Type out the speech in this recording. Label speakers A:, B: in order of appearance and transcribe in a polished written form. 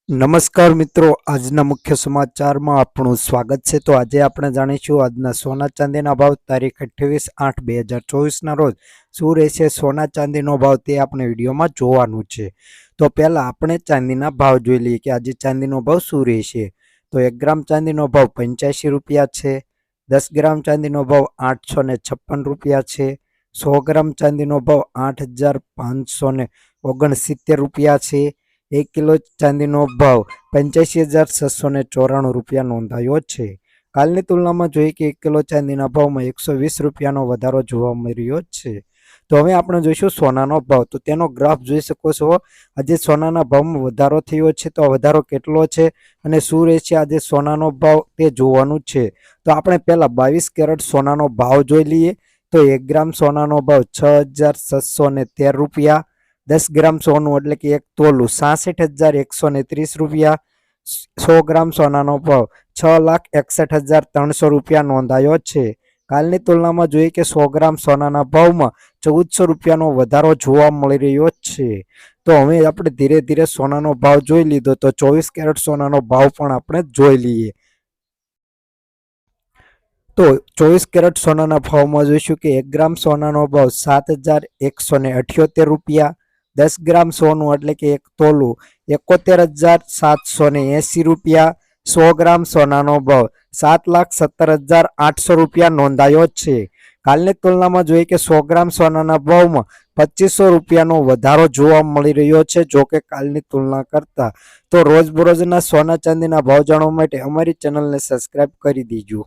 A: નમસ્કાર મિત્રો, આજના મુખ્ય સમાચારમાં આપણું સ્વાગત છે। તો આજે આપણે જાણીશું આજના સોના ચાંદીના ભાવ તારીખ 28/8/2024ના રોજ શું રહેશે સોના ચાંદીનો ભાવ, તે આપણે વિડીયોમાં જોવાનું છે। તો પહેલા આપણે ચાંદીના ભાવ જોઈ લઈએ કે આજે ચાંદીનો ભાવ શું રહેશે। તો 1 ગ્રામ ચાંદીનો ભાવ 85 રૂપિયા છે। 10 ગ્રામ ચાંદીનો ભાવ 856 રૂપિયા છે। 100 ગ્રામ ચાંદીનો ભાવ 8569 રૂપિયા છે। 1 કિલો ચાંદીનો ભાવ 85,694 રૂપિયા નોંધાયો છે। કાલની તુલનામાં જોઈએ કે 1 કિલો ચાંદીના ભાવમાં 120 રૂપિયાનો વધારો જોવા મળી રહ્યો છે। તો હવે આપણે જોઈશું સોનાનો ભાવ। તો તેનો ગ્રાફ જોઈ શકો છો। આજે સોનાના ભાવમાં વધારો થયો છે, તો વધારો કેટલો છે અને શું રહેશે આજે સોનાનો ભાવ તે જોવાનું છે। તો આપણે પહેલા 22 કેરેટ સોનાનો ભાવ જોઈ લઈએ। તો 1 ગ્રામ સોનાનો ભાવ 6,713 રૂપિયા। 10 ગ્રામ સોનું એટલે કે 1 તોલું 66,130 રૂપિયા। 100 ગ્રામ સોનાનો ભાવ 6,61,300 રૂપિયા નોંધાયો છે। કાલની તુલનામાં જોઈએ કે 100 ગ્રામ સોનાના ભાવમાં 1400 રૂપિયાનો વધારો જોવા મળી રહ્યો છે। તો હવે આપણે ધીરે ધીરે સોનાનો ભાવ જોઈ લીધો, તો 24 કેરેટ સોનાનો ભાવ પણ આપણે જોઈ લઈએ। તો 24 કેરેટ સોનાના ભાવમાં જોઈશું કે 1 ગ્રામ સોનાનો ભાવ 7,178 રૂપિયા। 10 ગ્રામ સોનું એટલે કે 1 તોલું 71,780 રૂપિયા। 100 ગ્રામ સોનાનો ભાવ 7,17,800 રૂપિયા નોંધાયો છે। કાલની તુલનામાં જોઈએ કે 100 ગ્રામ સોનાના ભાવમાં 2500 રૂપિયાનો વધારો જોવા મળી રહ્યો છે। જો કે કાલની તુલના કરતા તો રોજબરોજના સોના ચાંદીના ભાવ જાણવા માટે અમારી ચેનલને સબસ્ક્રાઇબ કરી દીજો।